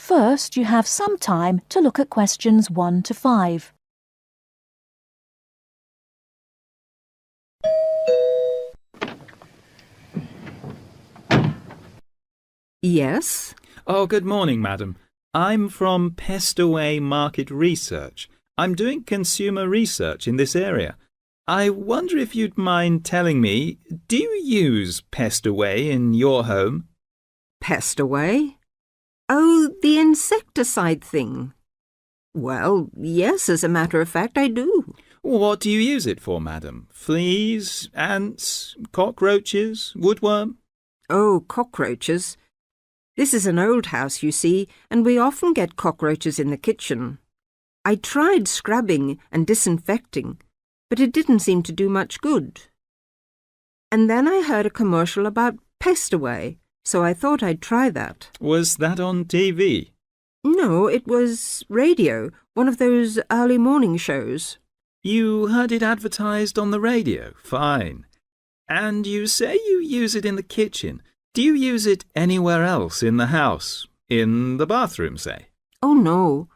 First, you have some time to look at questions 1 to 5. Yes? Oh, good morning, madam. I'm from Test139 Market Research. I'm doing consumer research in this area. I wonder if you'd mind telling me, do you use Test139 in your home? Pest-away? Oh, the insecticide thing. Well, yes, as a matter of fact, I do. What do you use it for, madam? Fleas, ants, cockroaches, woodworm? Oh, cockroaches. This is an old house, you see, and we often get cockroaches in the kitchen. I tried scrubbing and disinfecting, but it didn't seem to do much good. And then I heard a commercial about Pest-away, so I thought I'd try that. Was that on TV? No, it was radio, one of those early morning shows. You heard it advertised on the radio? Fine. And you say you use it in the kitchen. Do you use it anywhere else in the house? In the bathroom, say? Oh, no.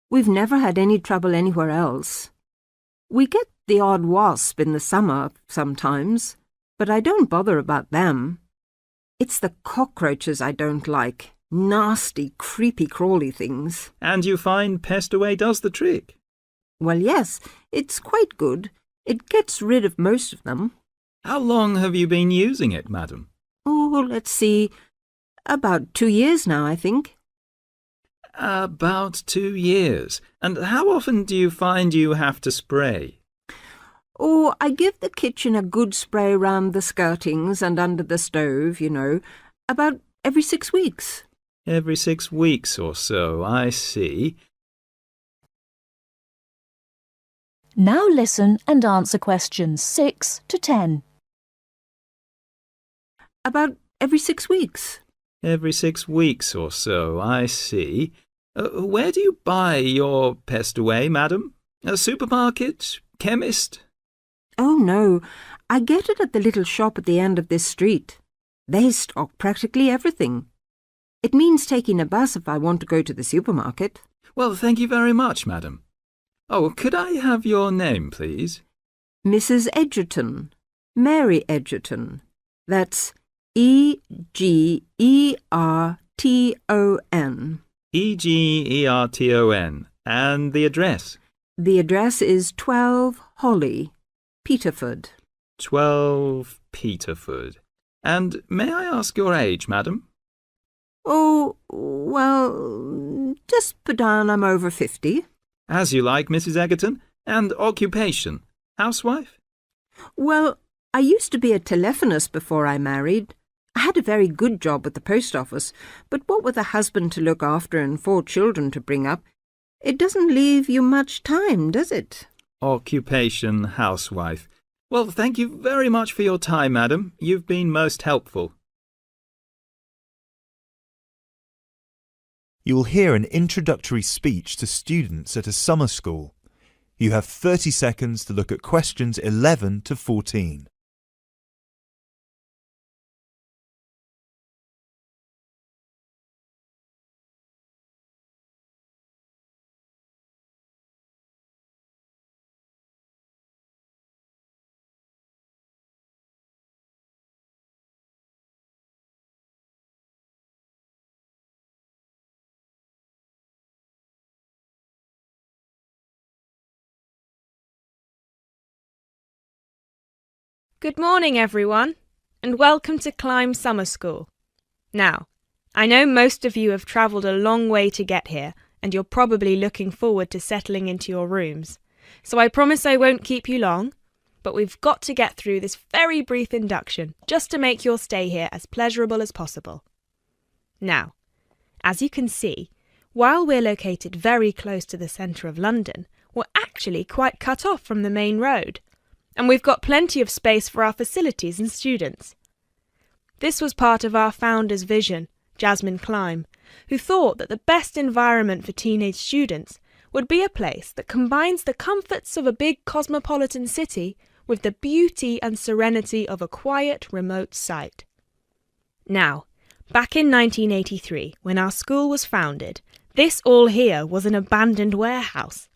We've never had any trouble anywhere else. We get the odd wasp in the summer sometimes, but I don't bother about them. It's the cockroaches I don't like. Nasty, creepy, crawly things. And you find Pest-away does the trick? Well, yes, it's quite good. It gets rid of most of them. How long have you been using it, madam? Oh, let's see. About 2 years now, I think. About 2 years. And how often do you find you have to spray? Oh, I give the kitchen a good spray round the skirtings and under the stove, you know, about every 6 weeks. Every 6 weeks or so, I see. Now listen and answer questions 6 to 10. About every 6 weeks. Every 6 weeks or so, I see. Where do you buy your Pest-away, madam? A supermarket? Chemist? Oh, no. I get it at the little shop at the end of this street. They stock practically everything. It means taking a bus if I want to go to the supermarket. Well, thank you very much, madam. Oh, could I have your name, please? Mrs. Edgerton. Mary Edgerton. That's E-G-E-R-T-O-N. E-G-E-R-T-O-N. And the address? The address is 12 Holly, Peterford. 12 Peterford. And may I ask your age, madam? Oh, well, just put down I'm over 50. As you like, Mrs. Egerton. And occupation? Housewife? Well, I used to be a telephonist before I married. I had a very good job at the post office, but what with a husband to look after and 4 children to bring up, it doesn't leave you much time, does it? Occupation, housewife. Well, thank you very much for your time, madam. You've been most helpful. You will hear an introductory speech to students at a summer school. You have 30 seconds to look at questions 11 to 14. Good morning, everyone, and welcome to Climb Summer School. Now, I know most of you have travelled a long way to get here, and you're probably looking forward to settling into your rooms. So I promise I won't keep you long, but we've got to get through this very brief induction just to make your stay here as pleasurable as possible. Now, as you can see, while we're located very close to the centre of London, we're actually quite cut off from the main road. And we've got plenty of space for our facilities and students. This was part of our founder's vision, Jasmine Climb, who thought that the best environment for teenage students would be a place that combines the comforts of a big cosmopolitan city with the beauty and serenity of a quiet, remote site. Now, back in 1983, when our school was founded, This all here was an abandoned warehouse,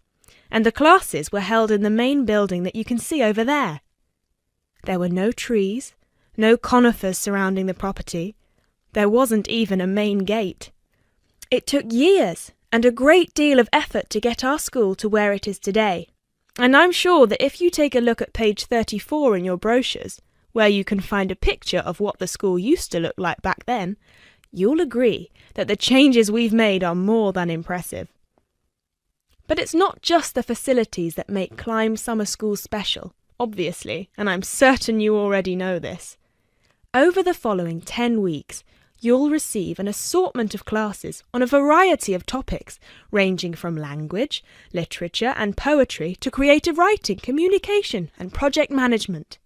and the classes were held in the main building that you can see over there. There were no trees, no conifers surrounding the property. There wasn't even a main gate. It took years and a great deal of effort to get our school to where it is today. And I'm sure that if you take a look at page 34 in your brochures, where you can find a picture of what the school used to look like back then, you'll agree that the changes we've made are more than impressive. But it's not just the facilities that make Climb Summer School special, obviously, and I'm certain you already know this. Over the following 10 weeks, you'll receive an assortment of classes on a variety of topics, ranging from language, literature and poetry to creative writing, communication and project management.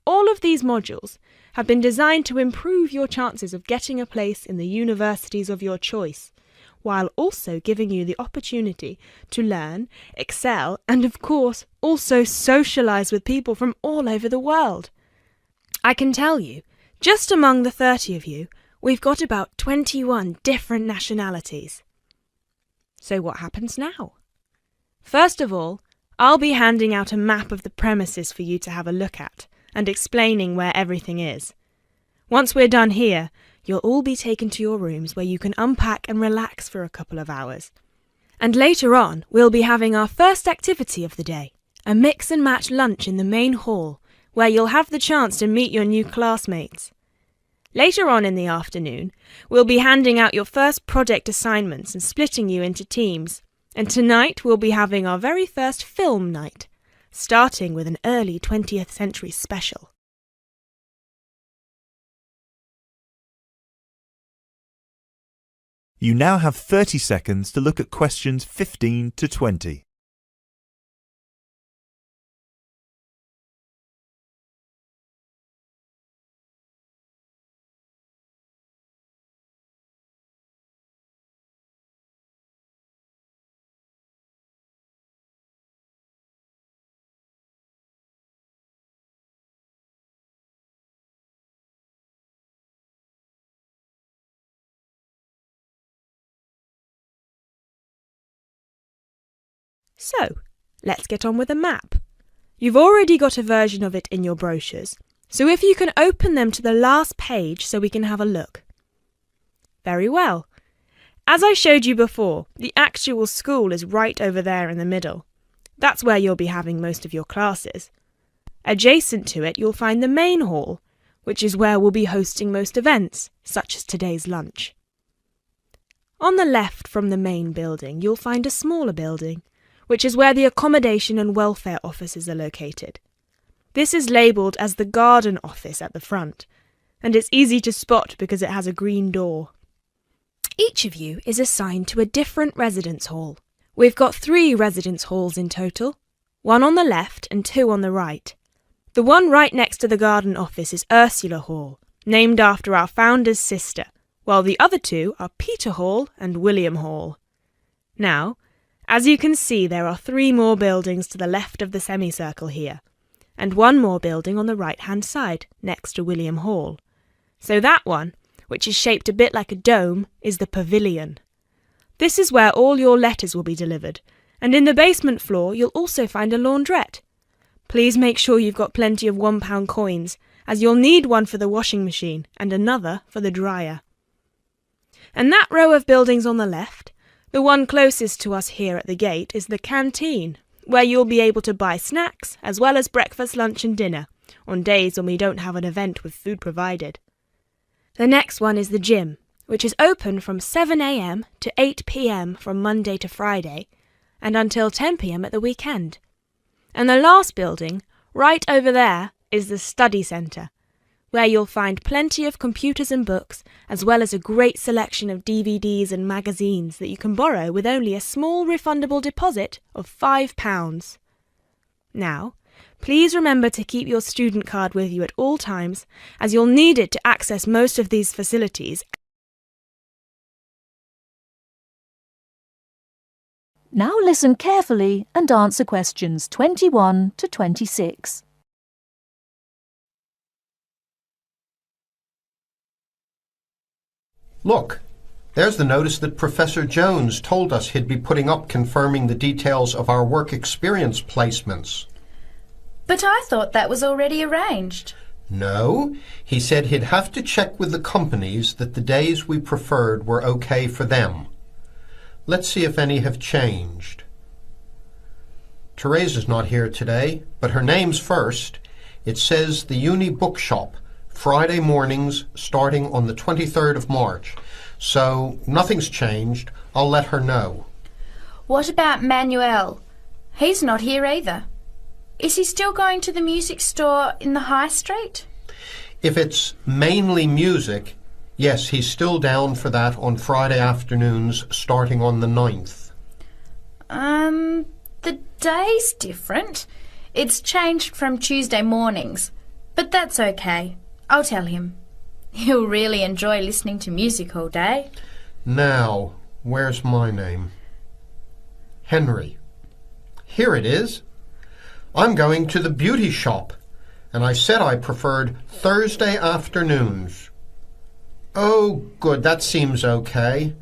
All of these modules have been designed to improve your chances of getting a place in the universities of your choice, while also giving you the opportunity to learn, excel, and of course also socialise with people from all over the world. I can tell you, just among the 30 of you, we've got about 21 different nationalities. So what happens now? First of all, I'll be handing out a map of the premises for you to have a look at, and explaining where everything is. Once we're done here, you'll all be taken to your rooms where you can unpack and relax for a couple of hours. And later on, we'll be having our first activity of the day, a mix and match lunch in the main hall, where you'll have the chance to meet your new classmates. Later on in the afternoon, we'll be handing out your first project assignments and splitting you into teams. And tonight we'll be having our very first film night, starting with an early 20th century special. You now have 30 seconds to look at questions 15 to 20. So, let's get on with the map. You've already got a version of it in your brochures, so if you can open them to the last page so we can have a look. Very well. As I showed you before, the actual school is right over there in the middle. That's where you'll be having most of your classes. Adjacent to it, you'll find the main hall, which is where we'll be hosting most events, such as today's lunch. On the left from the main building, you'll find a smaller building, which is where the accommodation and welfare offices are located. This is labelled as the garden office at the front, and it's easy to spot because it has a green door. Each of you is assigned to a different residence hall. We've got 3 residence halls in total, 1 on the left and 2 on the right. The one right next to the garden office is Ursula Hall, named after our founder's sister, while the other 2 are Peter Hall and William Hall. Now, as you can see, there are 3 more buildings to the left of the semicircle here, and 1 more building on the right-hand side, next to William Hall. So that one, which is shaped a bit like a dome, is the pavilion. This is where all your letters will be delivered, and in the basement floor you'll also find a laundrette. Please make sure you've got plenty of £1 coins, as you'll need one for the washing machine and another for the dryer. And that row of buildings on the left, the one closest to us here at the gate, is the canteen, where you'll be able to buy snacks as well as breakfast, lunch and dinner, on days when we don't have an event with food provided. The next one is the gym, which is open from 7 a.m. to 8 p.m. from Monday to Friday, and until 10 p.m. at the weekend. And the last building, right over there, is the study centre, where you'll find plenty of computers and books, as well as a great selection of DVDs and magazines that you can borrow with only a small refundable deposit of £5. Now, please remember to keep your student card with you at all times, as you'll need it to access most of these facilities. Now listen carefully and answer questions 21 to 26. Look, There's the notice that Professor Jones told us he'd be putting up confirming the details of our work experience placements. But I thought that was already arranged. No, he said he'd have to check with the companies that the days we preferred were okay for them. Let's see if any have changed. Teresa's not here today, but her name's first. It says the Uni Bookshop, Friday mornings starting on the 23rd of March. So nothing's changed. I'll let her know. What about Manuel? He's not here either. Is he still going to the music store in the high street? If it's mainly music, yes, he's still down for that on Friday afternoons starting on the 9th. The day's different. It's changed from Tuesday mornings, but that's okay. I'll tell him. He'll really enjoy listening to music all day. Now, where's my name? Henry. Here it is. I'm going to the beauty shop, and I said I preferred Thursday afternoons. Oh, good, that seems okay.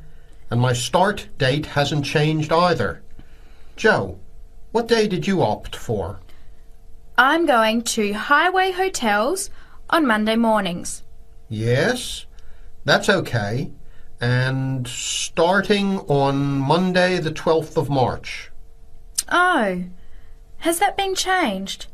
And my start date hasn't changed either. Joe, what day did you opt for? I'm going to Highway Hotels on Monday mornings. Yes, that's okay. And starting on Monday the 12th of March. Oh, has that been changed?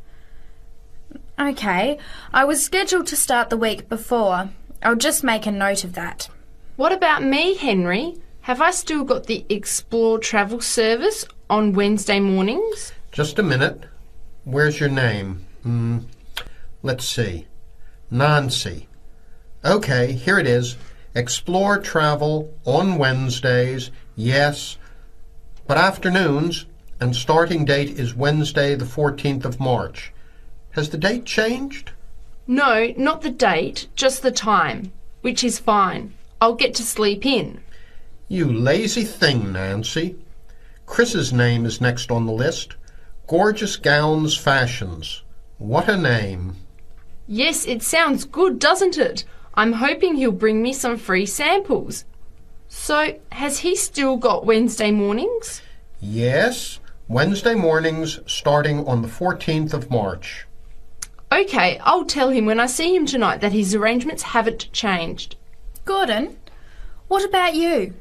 Okay, I was scheduled to start the week before. I'll just make a note of that. What about me, Henry? Have I still got the Explore travel service on Wednesday mornings? Just a minute. Where's your name? Let's see. Nancy. Okay, here it is. Explore travel on Wednesdays, yes, but afternoons, and starting date is Wednesday the 14th of March. Has the date changed? No, not the date, just the time, which is fine. I'll get to sleep in. You lazy thing, Nancy. Chris's name is next on the list. Gorgeous Gowns Fashions. What a name. Yes, it sounds good, doesn't it? I'm hoping he'll bring me some free samples. So, has he still got Wednesday mornings? Yes, Wednesday mornings starting on the 14th of March. Okay, I'll tell him when I see him tonight that his arrangements haven't changed. Gordon, what about you?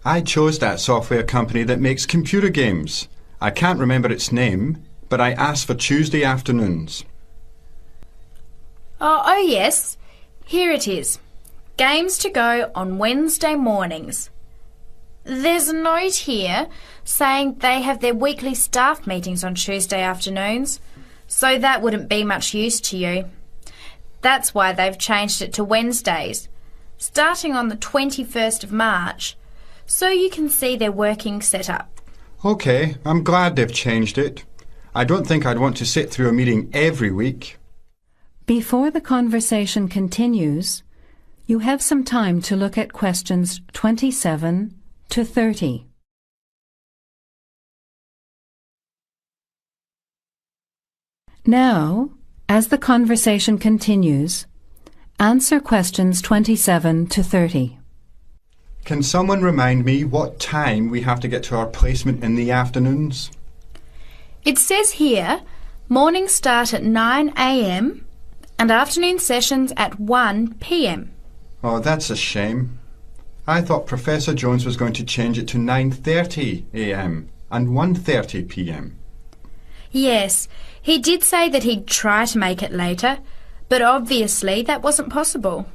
I chose that software company that makes computer games. I can't remember its name, but I asked for Tuesday afternoons. Oh, yes. Here it is. Games to go on Wednesday mornings. There's a note here saying they have their weekly staff meetings on Tuesday afternoons, so that wouldn't be much use to you. That's why they've changed it to Wednesdays, starting on the 21st of March, so you can see their working setup. OK, I'm glad they've changed it. I don't think I'd want to sit through a meeting every week. Before the conversation continues, you have some time to look at questions 27 to 30. Now, as the conversation continues, answer questions 27 to 30. Can someone remind me what time we have to get to our placement in the afternoons? It says here, mornings start at 9 a.m. and afternoon sessions at 1 p.m. Oh, that's a shame. I thought Professor Jones was going to change it to 9:30 a.m. and 1:30 p.m. Yes, he did say that he'd try to make it later, but obviously that wasn't possible.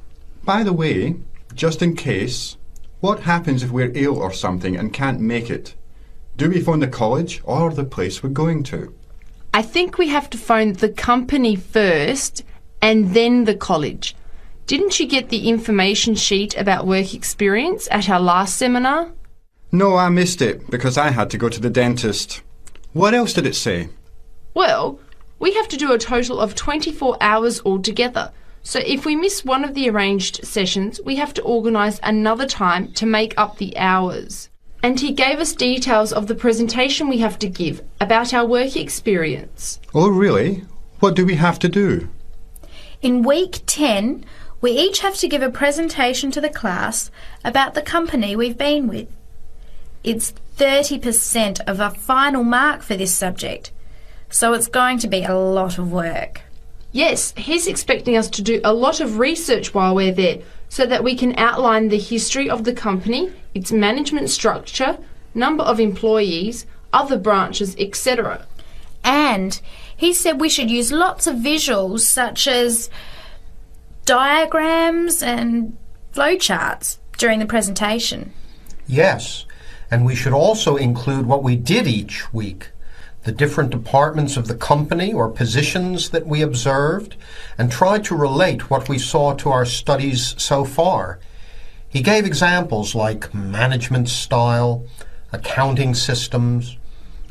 By the way, just in case, what happens if we're ill or something and can't make it? Do we phone the college or the place we're going to? I think we have to phone the company first and then the college. Didn't you get the information sheet about work experience at our last seminar? No, I missed it because I had to go to the dentist. What else did it say? Well, we have to do a total of 24 hours altogether. So if we miss one of the arranged sessions, we have to organise another time to make up the hours. And he gave us details of the presentation we have to give about our work experience. Oh, really? What do we have to do? In week 10, We each have to give a presentation to the class about the company we've been with. It's 30% of a final mark for this subject, so it's going to be a lot of work. Yes, he's expecting us to do a lot of research while we're there so that we can outline the history of the company, its management structure, number of employees, other branches, etc. And he said we should use lots of visuals such as diagrams and flowcharts during the presentation. Yes, and we should also include what we did each week, the different departments of the company or positions that we observed, and try to relate what we saw to our studies so far. He gave examples like management style, accounting systems,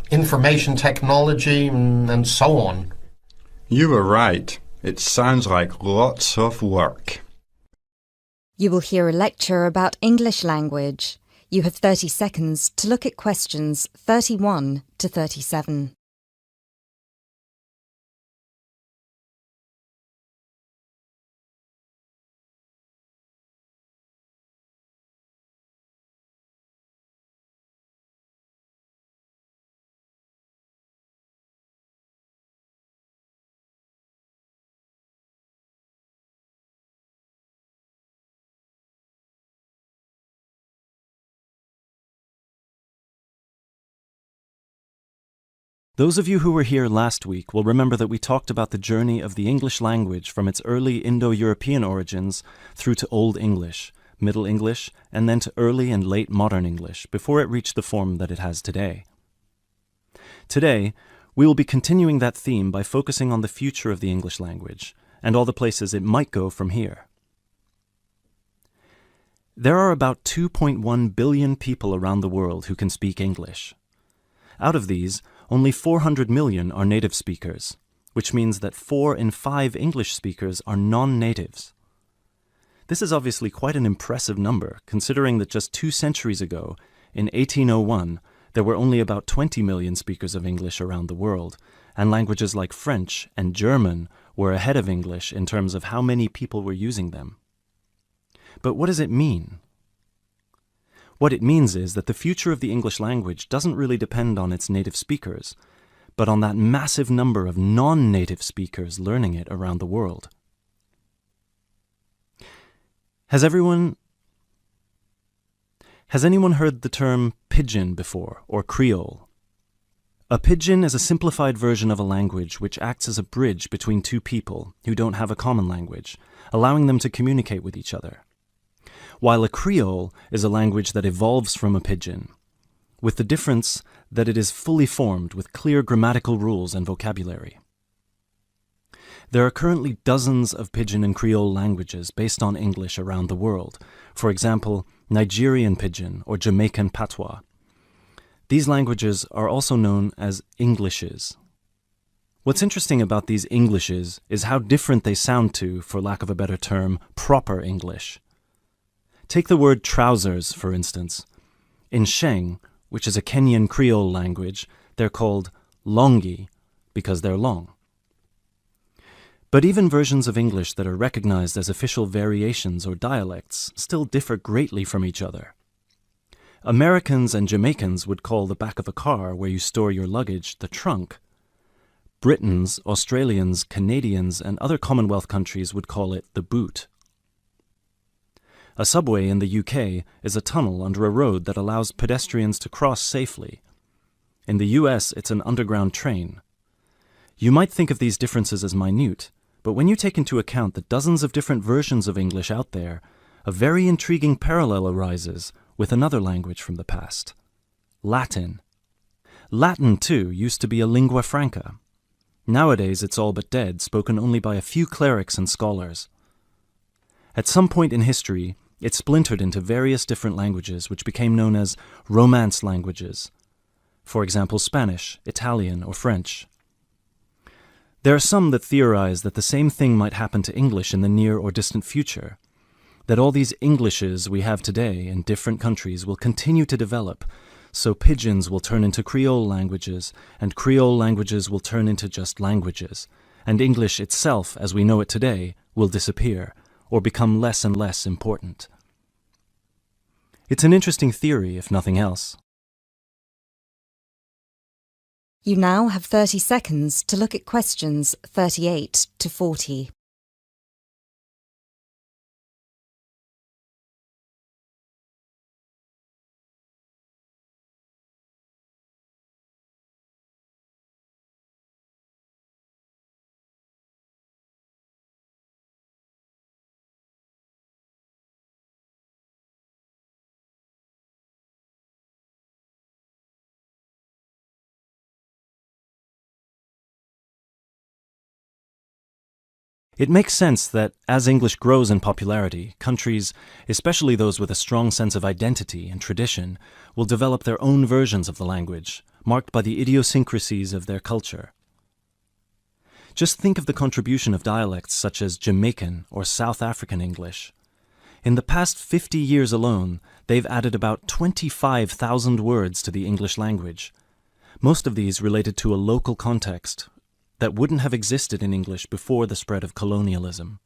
information technology, and so on. You were right. It sounds like lots of work. You will hear a lecture about English language. You have 30 seconds to look at questions 31 to 37. Those of you who were here last week will remember that we talked about the journey of the English language from its early Indo-European origins through to Old English, Middle English, and then to early and late modern English before it reached the form that it has today. Today, we will be continuing that theme by focusing on the future of the English language and all the places it might go from here. There are about 2.1 billion people around the world who can speak English. Out of these, only 400 million are native speakers, which means that 4 in 5 English speakers are non-natives. This is obviously quite an impressive number, considering that just 2 centuries ago, in 1801, there were only about 20 million speakers of English around the world, and languages like French and German were ahead of English in terms of how many people were using them. But what does it mean? What it means is that the future of the English language doesn't really depend on its native speakers, but on that massive number of non-native speakers learning it around the world. Has anyone heard the term pidgin before, or Creole? A pidgin is a simplified version of a language which acts as a bridge between two people who don't have a common language, allowing them to communicate with each other. While a Creole is a language that evolves from a pidgin, with the difference that it is fully formed with clear grammatical rules and vocabulary. There are currently dozens of Pidgin and Creole languages based on English around the world, for example, Nigerian Pidgin or Jamaican Patois. These languages are also known as Englishes. What's interesting about these Englishes is how different they sound to, for lack of a better term, proper English. Take the word trousers, for instance. In Sheng, which is a Kenyan Creole language, they're called longi because they're long. But even versions of English that are recognized as official variations or dialects still differ greatly from each other. Americans and Jamaicans would call the back of a car where you store your luggage the trunk. Britons, Australians, Canadians, and other Commonwealth countries would call it the boot. A subway in the UK is a tunnel under a road that allows pedestrians to cross safely. In the US, it's an underground train. You might think of these differences as minute, but when you take into account the dozens of different versions of English out there, a very intriguing parallel arises with another language from the past: Latin. Latin, too, used to be a lingua franca. Nowadays, it's all but dead, spoken only by a few clerics and scholars. At some point in history, it splintered into various different languages which became known as Romance languages. For example, Spanish, Italian, or French. There are some that theorize that the same thing might happen to English in the near or distant future, that all these Englishes we have today in different countries will continue to develop, so Pidgins will turn into Creole languages, and Creole languages will turn into just languages, and English itself, as we know it today, will disappear, or become less and less important. It's an interesting theory, if nothing else. You now have 30 seconds to look at questions 38 to 40. It makes sense that as English grows in popularity, countries, especially those with a strong sense of identity and tradition, will develop their own versions of the language, marked by the idiosyncrasies of their culture. Just think of the contribution of dialects such as Jamaican or South African English. In the past 50 years alone, they've added about 25,000 words to the English language. Most of these related to a local context that wouldn't have existed in English before the spread of colonialism.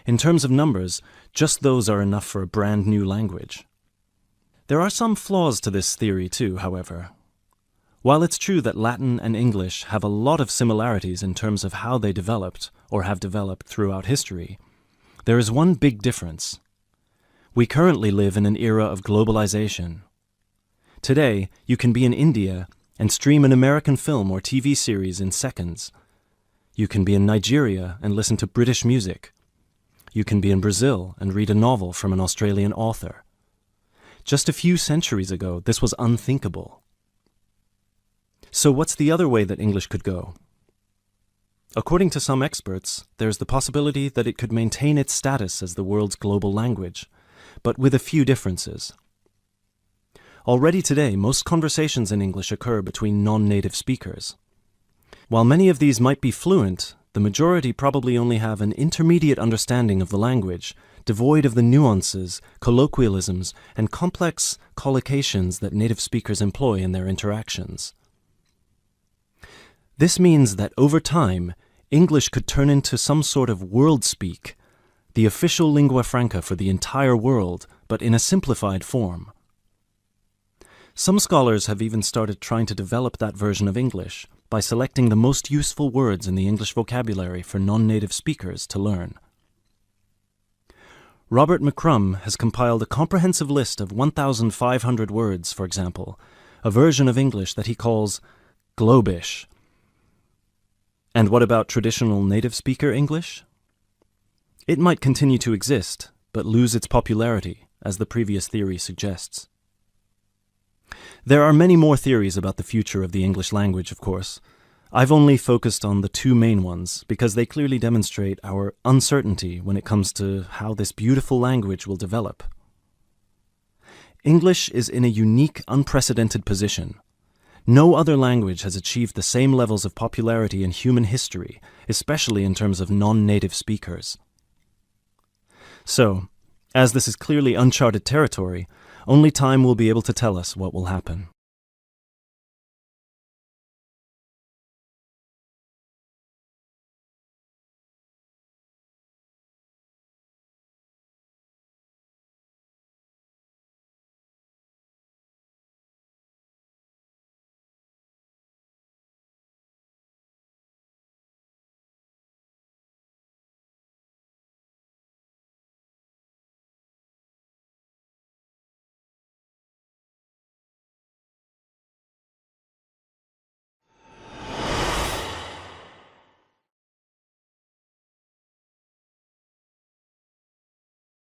In terms of numbers, just those are enough for a brand new language. There are some flaws to this theory too, however. While it's true that Latin and English have a lot of similarities in terms of how they developed, or have developed throughout history, there is one big difference. We currently live in an era of globalization. Today, you can be in India and stream an American film or TV series in seconds. You can be in Nigeria and listen to British music. You can be in Brazil and read a novel from an Australian author. Just a few centuries ago, this was unthinkable. So what's the other way that English could go? According to some experts, there's the possibility that it could maintain its status as the world's global language, but with a few differences. Already today, most conversations in English occur between non-native speakers. While many of these might be fluent, the majority probably only have an intermediate understanding of the language, devoid of the nuances, colloquialisms, and complex collocations that native speakers employ in their interactions. This means that over time, English could turn into some sort of world speak, the official lingua franca for the entire world, but in a simplified form. Some scholars have even started trying to develop that version of English by selecting the most useful words in the English vocabulary for non-native speakers to learn. Robert McCrum has compiled a comprehensive list of 1,500 words, for example, a version of English that he calls Globish. And what about traditional native speaker English? It might continue to exist, but lose its popularity, as the previous theory suggests. There are many more theories about the future of the English language, of course. I've only focused on the two main ones because they clearly demonstrate our uncertainty when it comes to how this beautiful language will develop. English is in a unique, unprecedented position. No other language has achieved the same levels of popularity in human history, especially in terms of non-native speakers. So, as this is clearly uncharted territory, only time will be able to tell us what will happen.